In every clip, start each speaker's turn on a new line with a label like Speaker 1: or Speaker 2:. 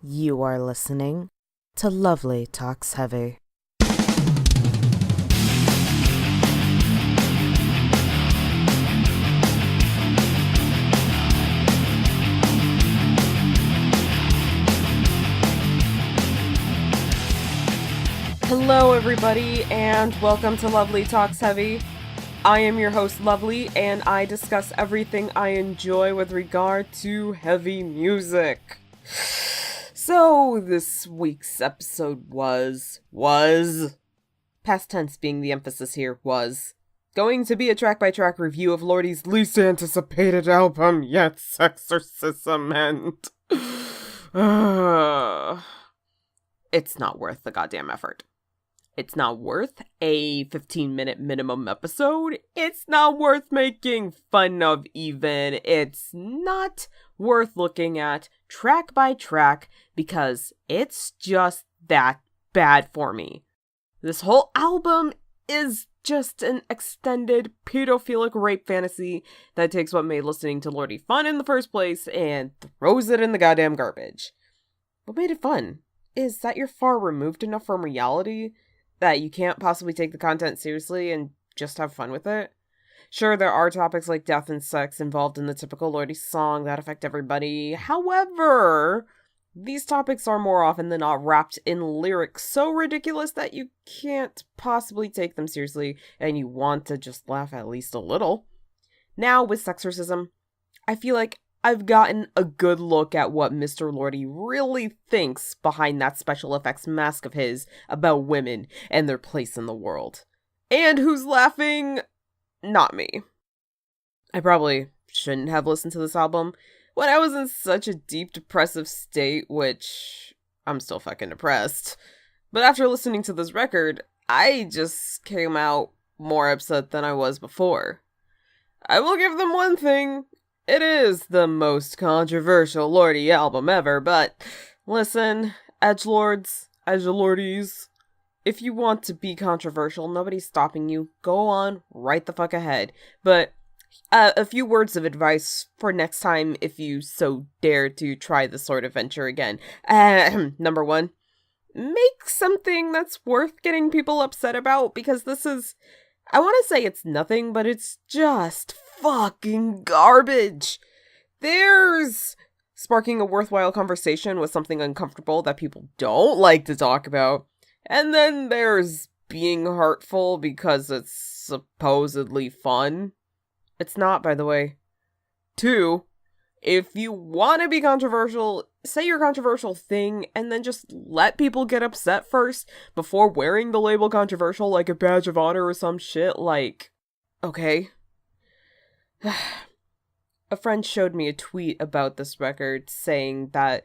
Speaker 1: You are listening to Lovely Talks Heavy. Hello everybody and welcome to Lovely Talks Heavy. I am your host Lovely and I discuss everything I enjoy with regard to heavy music. So this week's episode was, past tense being the emphasis here, was going to be a track-by-track review of Lordi's least anticipated album yet, Sexorcism, and it's not worth the goddamn effort. It's not worth a 15-minute minimum episode. It's not worth making fun of even. It's not worth looking at track by track because it's just that bad for me. This whole album is just an extended pedophilic rape fantasy that takes what made listening to Lordi fun in the first place and throws it in the goddamn garbage. What made it fun is that you're far removed enough from reality that you can't possibly take the content seriously and just have fun with it. Sure, there are topics like death and sex involved in the typical Lordi song that affect everybody. However, these topics are more often than not wrapped in lyrics so ridiculous that you can't possibly take them seriously and you want to just laugh at least a little. Now, with Sexorcism, I feel like I've gotten a good look at what Mr. Lordi really thinks behind that special effects mask of his about women and their place in the world. And who's laughing? Not me. I probably shouldn't have listened to this album when I was in such a deep depressive state, which I'm still fucking depressed. But after listening to this record, I just came out more upset than I was before. I will give them one thing. It is the most controversial Lordi album ever, but listen, edgelords, edgelordies, if you want to be controversial, nobody's stopping you. Go on, right the fuck ahead. But a few words of advice for next time if you so dare to try this sort of venture again. Number one, make something that's worth getting people upset about, because this is, I want to say it's nothing, but it's just fucking garbage. There's sparking a worthwhile conversation with something uncomfortable that people don't like to talk about. And then there's being hurtful because it's supposedly fun. It's not, by the way. 2, if you want to be controversial, say your controversial thing and then just let people get upset first before wearing the label controversial like a badge of honor or some shit. Like, okay. A friend showed me a tweet about this record saying that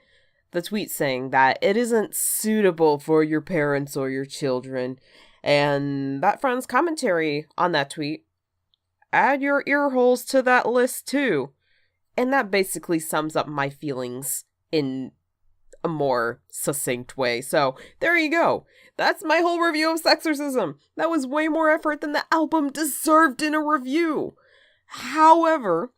Speaker 1: it isn't suitable for your parents or your children. And that friend's commentary on that tweet, add your ear holes to that list too. And that basically sums up my feelings in a more succinct way. So there you go. That's my whole review of Sexorcism. That was way more effort than the album deserved in a review. However,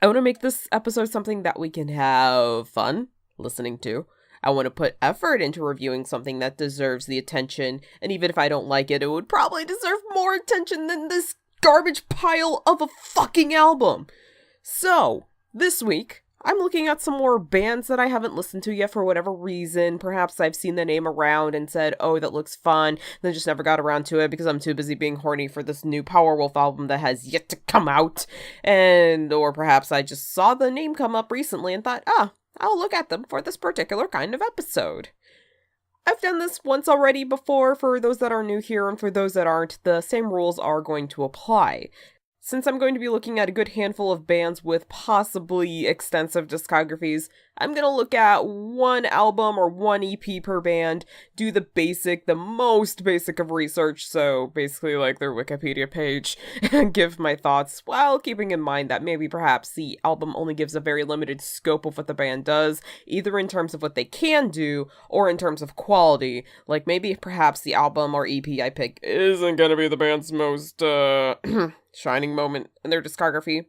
Speaker 1: I want to make this episode something that we can have fun listening to. I want to put effort into reviewing something that deserves the attention, and even if I don't like it, it would probably deserve more attention than this garbage pile of a fucking album. So, this week, I'm looking at some more bands that I haven't listened to yet for whatever reason. Perhaps I've seen the name around and said, oh, that looks fun, then just never got around to it because I'm too busy being horny for this new Powerwolf album that has yet to come out. Or perhaps I just saw the name come up recently and thought, I'll look at them for this particular kind of episode. I've done this once already before. For those that are new here and for those that aren't, the same rules are going to apply. Since I'm going to be looking at a good handful of bands with possibly extensive discographies, I'm going to look at one album or one EP per band, do the most basic of research, so basically like their Wikipedia page, and give my thoughts while keeping in mind that maybe perhaps the album only gives a very limited scope of what the band does, either in terms of what they can do or in terms of quality. Like maybe perhaps the album or EP I pick isn't going to be the band's most shining moment in their discography.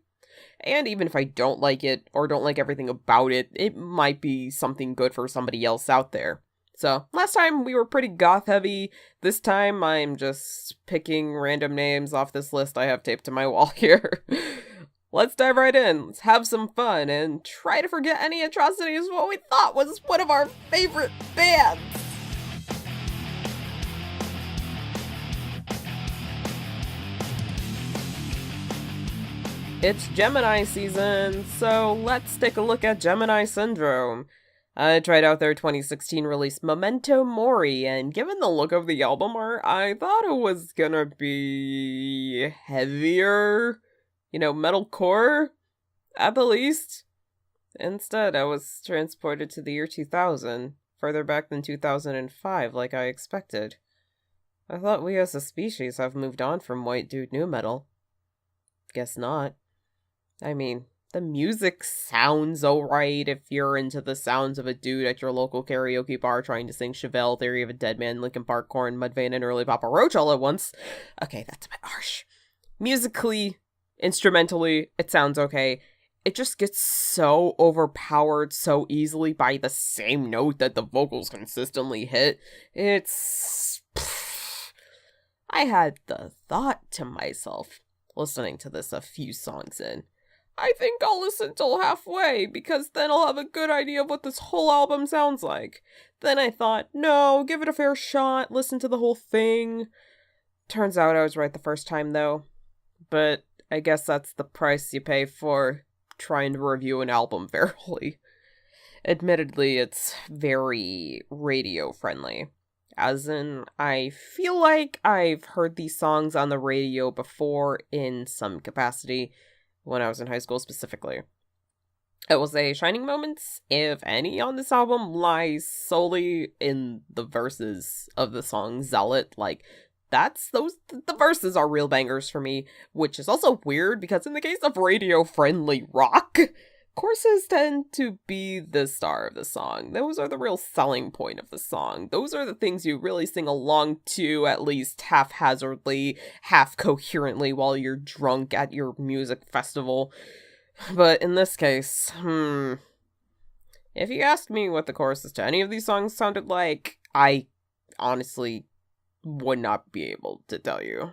Speaker 1: And even if I don't like it, or don't like everything about it, it might be something good for somebody else out there. So, last time we were pretty goth heavy. This time I'm just picking random names off this list I have taped to my wall here. Let's dive right in, let's have some fun, and try to forget any atrocities of what we thought was one of our favorite bands! It's Gemini season, so let's take a look at Gemini Syndrome. I tried out their 2016 release Memento Mori, and given the look of the album art, I thought it was gonna be heavier, metalcore, at the least. Instead, I was transported to the year 2000, further back than 2005, like I expected. I thought we as a species have moved on from white dude nu metal. Guess not. I mean, the music sounds alright if you're into the sounds of a dude at your local karaoke bar trying to sing Chevelle, Theory of a Deadman, Linkin Park, Korn, Mudvayne, and early Papa Roach all at once. Okay, that's a bit harsh. Musically, instrumentally, it sounds okay. It just gets so overpowered so easily by the same note that the vocals consistently hit. I had the thought to myself, listening to this a few songs in, I think I'll listen till halfway, because then I'll have a good idea of what this whole album sounds like. Then I thought, no, give it a fair shot, listen to the whole thing. Turns out I was right the first time, though. But I guess that's the price you pay for trying to review an album fairly. Admittedly, it's very radio-friendly. As in, I feel like I've heard these songs on the radio before in some capacity, when I was in high school specifically. It was a shining moments, if any, on this album lies solely in the verses of the song Zealot. The verses are real bangers for me, which is also weird because in the case of radio-friendly rock, choruses tend to be the star of the song. Those are the real selling point of the song. Those are the things you really sing along to, at least haphazardly, half coherently while you're drunk at your music festival. But in this case, if you asked me what the choruses to any of these songs sounded like, I honestly would not be able to tell you.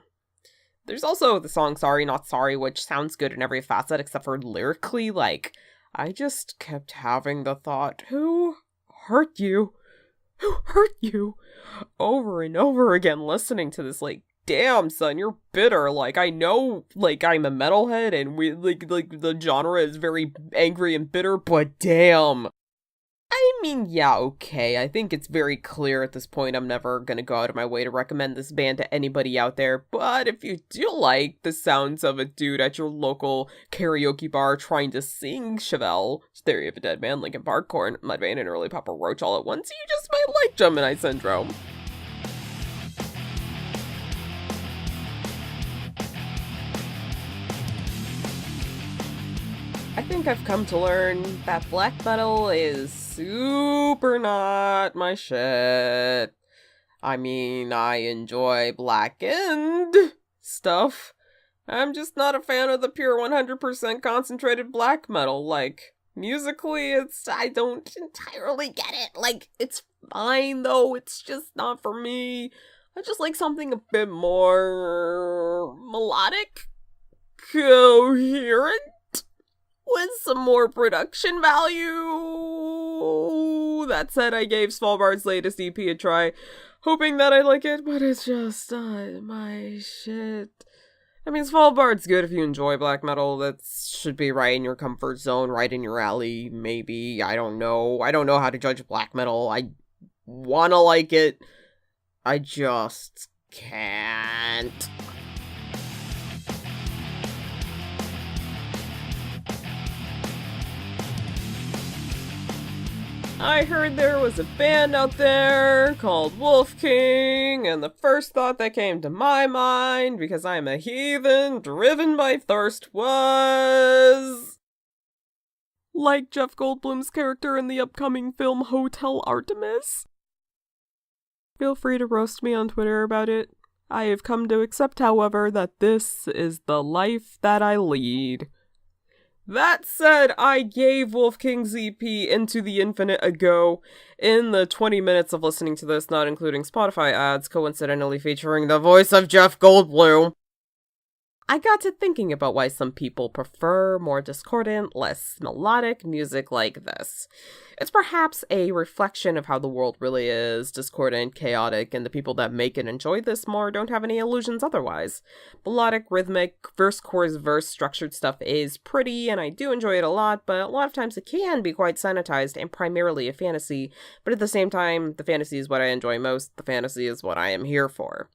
Speaker 1: There's also the song Sorry Not Sorry, which sounds good in every facet except for lyrically. I just kept having the thought, who hurt you? Who hurt you? Over and over again, listening to this, damn, son, you're bitter. I know, I'm a metalhead, and we, the genre is very angry and bitter, but damn. I mean, yeah, okay, I think it's very clear at this point I'm never gonna go out of my way to recommend this band to anybody out there, but if you do like the sounds of a dude at your local karaoke bar trying to sing Chevelle, Theory of a Deadman, Linkin Park, Korn, Mudvayne, and early Papa Roach all at once, you just might like Gemini Syndrome. I think I've come to learn that black metal is super not my shit. I mean, I enjoy blackened stuff. I'm just not a fan of the pure 100% concentrated black metal. Musically, I don't entirely get it. It's fine, though. It's just not for me. I just like something a bit more melodic, coherent, with some more production value. That said, I gave Svalbard's latest EP a try, hoping that I'd like it, but it's just not my shit. I mean, Svalbard's good if you enjoy black metal. That should be right in your comfort zone, right in your alley, maybe. I don't know. I don't know how to judge black metal. I wanna like it. I just can't. I heard there was a band out there called Wolf King, and the first thought that came to my mind, because I'm a heathen driven by thirst, was like Jeff Goldblum's character in the upcoming film Hotel Artemis. Feel free to roast me on Twitter about it. I have come to accept, however, that this is the life that I lead. That said, I gave Wolf King's EP Into the Infinite a go. In the 20 minutes of listening to this, not including Spotify ads, coincidentally featuring the voice of Jeff Goldblum, I got to thinking about why some people prefer more discordant, less melodic music like this. It's perhaps a reflection of how the world really is, discordant, chaotic, and the people that make and enjoy this more don't have any illusions otherwise. Melodic, rhythmic, verse-chorus, verse structured stuff is pretty, and I do enjoy it a lot, but a lot of times it can be quite sanitized and primarily a fantasy, but at the same time, the fantasy is what I enjoy most, the fantasy is what I am here for.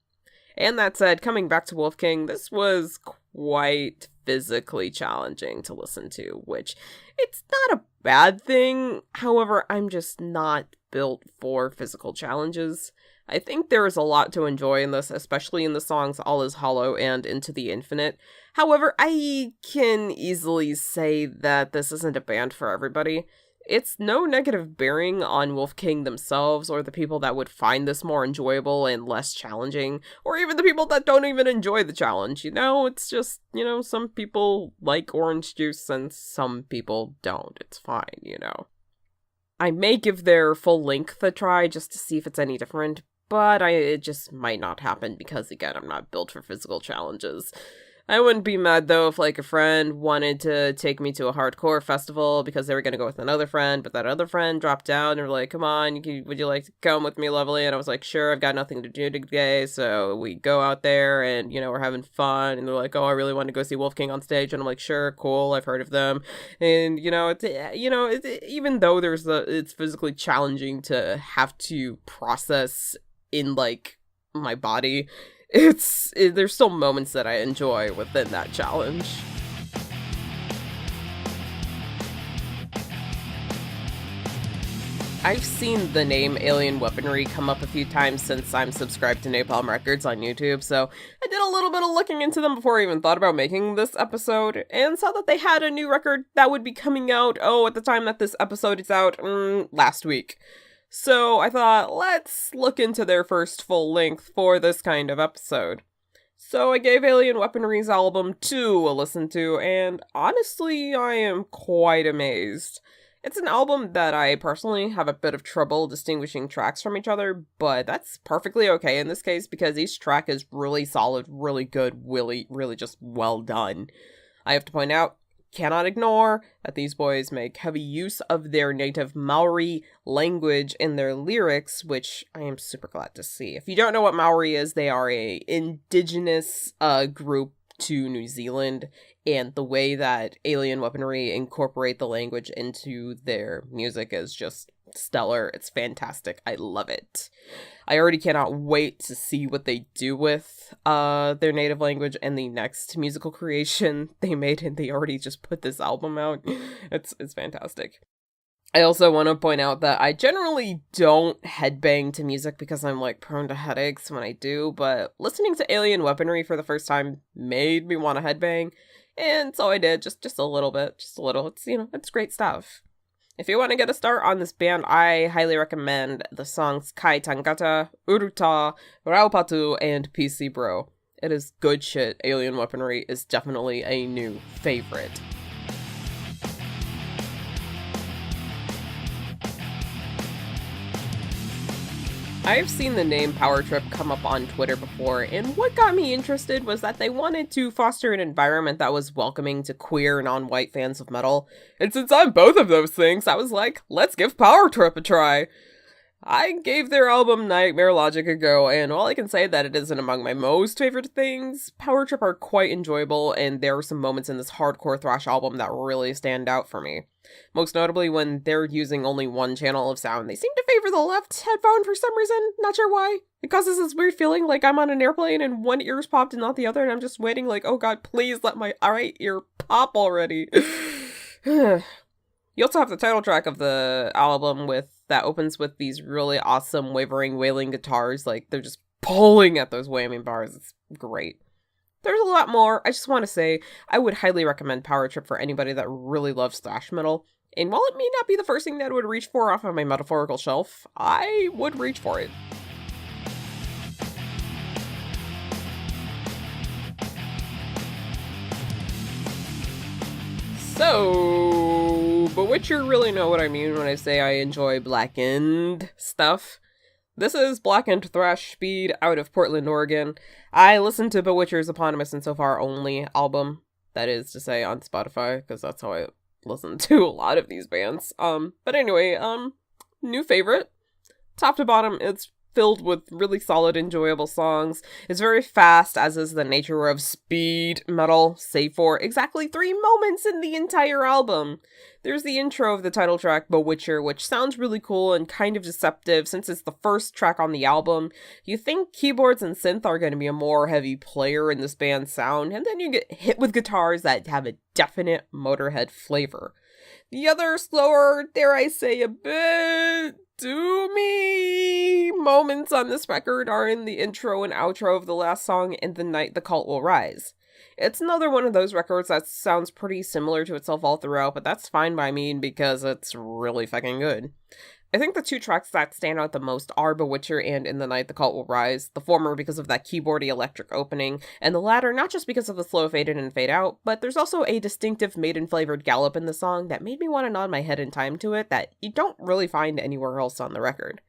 Speaker 1: And that said, coming back to Wolf King, this was quite physically challenging to listen to, which it's not a bad thing. However, I'm just not built for physical challenges. I think there is a lot to enjoy in this, especially in the songs All Is Hollow and Into the Infinite. However, I can easily say that this isn't a band for everybody. It's no negative bearing on Wolf King themselves or the people that would find this more enjoyable and less challenging, or even the people that don't even enjoy the challenge, it's just, some people like orange juice and some people don't. It's fine, I may give their full length a try just to see if it's any different, but it just might not happen because, again, I'm not built for physical challenges. I wouldn't be mad, though, if, a friend wanted to take me to a hardcore festival because they were going to go with another friend, but that other friend dropped out and were like, come on, would you like to come with me, lovely? And I was like, sure, I've got nothing to do today, so we go out there and, we're having fun, and they're like, oh, I really want to go see Wolf King on stage, and I'm like, sure, cool, I've heard of them, and, even though it's physically challenging to have to process in, my body, there's still moments that I enjoy within that challenge. I've seen the name Alien Weaponry come up a few times since I'm subscribed to Napalm Records on YouTube, so I did a little bit of looking into them before I even thought about making this episode, and saw that they had a new record that would be coming out, at the time that this episode is out, last week. So I thought, let's look into their first full length for this kind of episode. So I gave Alien Weaponry's album 2 a listen to, and honestly, I am quite amazed. It's an album that I personally have a bit of trouble distinguishing tracks from each other, but that's perfectly okay in this case because each track is really solid, really good, really just well done. I have to point out, cannot ignore that these boys make heavy use of their native Maori language in their lyrics, which I am super glad to see. If you don't know what Maori is, they are a indigenous group to New Zealand, and the way that Alien Weaponry incorporate the language into their music is just stellar. It's fantastic. I love it. I already cannot wait to see what they do with their native language and the next musical creation they made, and they already just put this album out. It's fantastic. I also want to point out that I generally don't headbang to music because I'm prone to headaches when I do, but listening to Alien Weaponry for the first time made me want to headbang, and so I did, just a little bit, it's great stuff. If you want to get a start on this band, I highly recommend the songs Kai Tangata, Uruta, Raupatu, and PC Bro. It is good shit. Alien Weaponry is definitely a new favorite. I've seen the name Power Trip come up on Twitter before, and what got me interested was that they wanted to foster an environment that was welcoming to queer non-white fans of metal. And since I'm both of those things, I was like, let's give Power Trip a try. I gave their album Nightmare Logic a go, and while I can say that it isn't among my most favorite things, Power Trip are quite enjoyable, and there are some moments in this hardcore thrash album that really stand out for me. Most notably when they're using only one channel of sound. They seem to favor the left headphone for some reason, not sure why. It causes this weird feeling like I'm on an airplane and one ear's popped and not the other, and I'm just waiting oh god, please let my right ear pop already. You also have the title track of the album that opens with these really awesome wavering, wailing guitars, they're just pulling at those whammy bars. It's great. There's a lot more. I just want to say, I would highly recommend Power Trip for anybody that really loves thrash metal, and while it may not be the first thing that I would reach for off of my metaphorical shelf, I would reach for it. So, Bewitcher really know what I mean when I say I enjoy blackened stuff. This is Blackened Thrash Speed out of Portland, Oregon. I listened to Bewitcher's eponymous and so far only album, that is to say on Spotify, because that's how I listen to a lot of these bands. But anyway, new favorite. Top to bottom, it's filled with really solid, enjoyable songs. It's very fast, as is the nature of speed metal, save for exactly 3 moments in the entire album. There's the intro of the title track, Bewitcher, which sounds really cool and kind of deceptive since it's the first track on the album. You think keyboards and synth are going to be a more heavy player in this band's sound, and then you get hit with guitars that have a definite Motorhead flavor. The other slower, dare I say, a bit doomy moments on this record are in the intro and outro of the last song, In the Night the Cult Will Rise. It's another one of those records that sounds pretty similar to itself all throughout, but that's fine by me because it's really fucking good. I think the 2 tracks that stand out the most are Bewitcher and In the Night the Cult Will Rise, the former because of that keyboardy electric opening, and the latter not just because of the slow fade in and fade out, but there's also a distinctive Maiden-flavored gallop in the song that made me want to nod my head in time to it that you don't really find anywhere else on the record.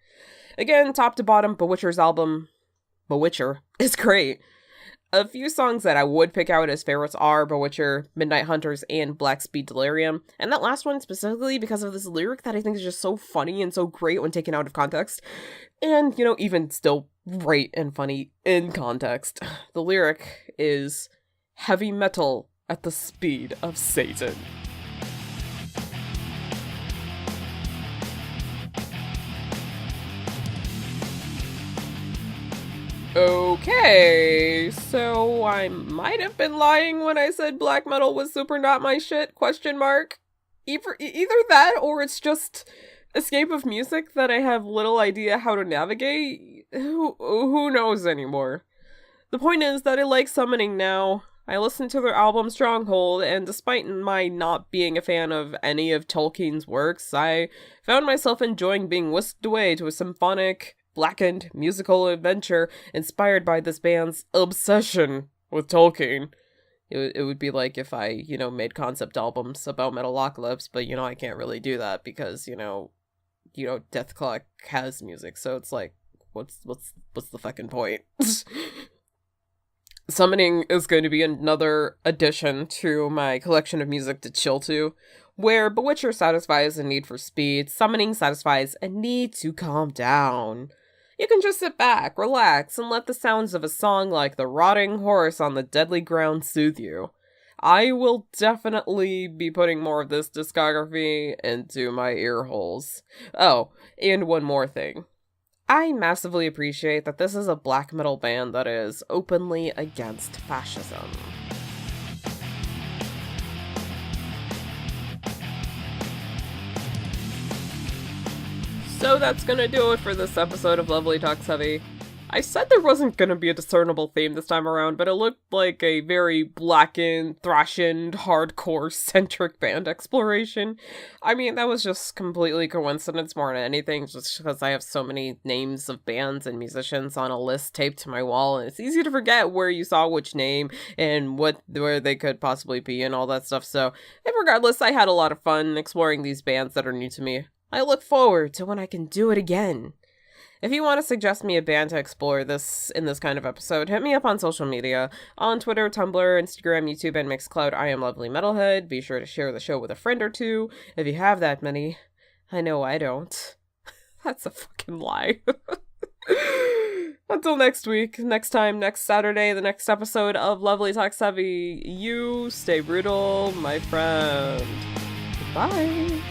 Speaker 1: Again, top to bottom, Bewitcher's album, Bewitcher, is great. A few songs that I would pick out as favorites are Bewitcher, Midnight Hunters, and Black Speed Delirium, and that last one specifically because of this lyric that I think is just so funny and so great when taken out of context, and, even still great and funny in context. The lyric is, heavy metal at the speed of Satan. Okay, so I might have been lying when I said black metal was super not my shit, ? Either that or it's just escape of music that I have little idea how to navigate. Who knows anymore? The point is that I like Summoning now. I listened to their album Stronghold, and despite my not being a fan of any of Tolkien's works, I found myself enjoying being whisked away to a symphonic, blackened musical adventure inspired by this band's obsession with Tolkien. It would be like if I, made concept albums about Metalocalypse, but, I can't really do that because, Deathclaw has music, so it's like, what's the fucking point? Summoning is going to be another addition to my collection of music to chill to, where Bewitcher satisfies a need for speed, Summoning satisfies a need to calm down. You can just sit back, relax, and let the sounds of a song like The Rotting Horse on the Deadly Ground soothe you. I will definitely be putting more of this discography into my ear holes. Oh, and one more thing. I massively appreciate that this is a black metal band that is openly against fascism. So that's gonna do it for this episode of Lovely Talks Heavy. I said there wasn't gonna be a discernible theme this time around, but it looked like a very blackened, thrashened, hardcore-centric band exploration. I mean, that was just completely coincidence more than anything, just because I have so many names of bands and musicians on a list taped to my wall, and it's easy to forget where you saw which name and where they could possibly be and all that stuff, so regardless, I had a lot of fun exploring these bands that are new to me. I look forward to when I can do it again. If you want to suggest me a band to explore in this kind of episode, hit me up on social media. On Twitter, Tumblr, Instagram, YouTube, and Mixcloud, I am Lovely Metalhead. Be sure to share the show with a friend or two, if you have that many. I know I don't. That's a fucking lie. Until next week, next Saturday, the next episode of Lovely Talks Heavy, you stay brutal, my friend. Goodbye.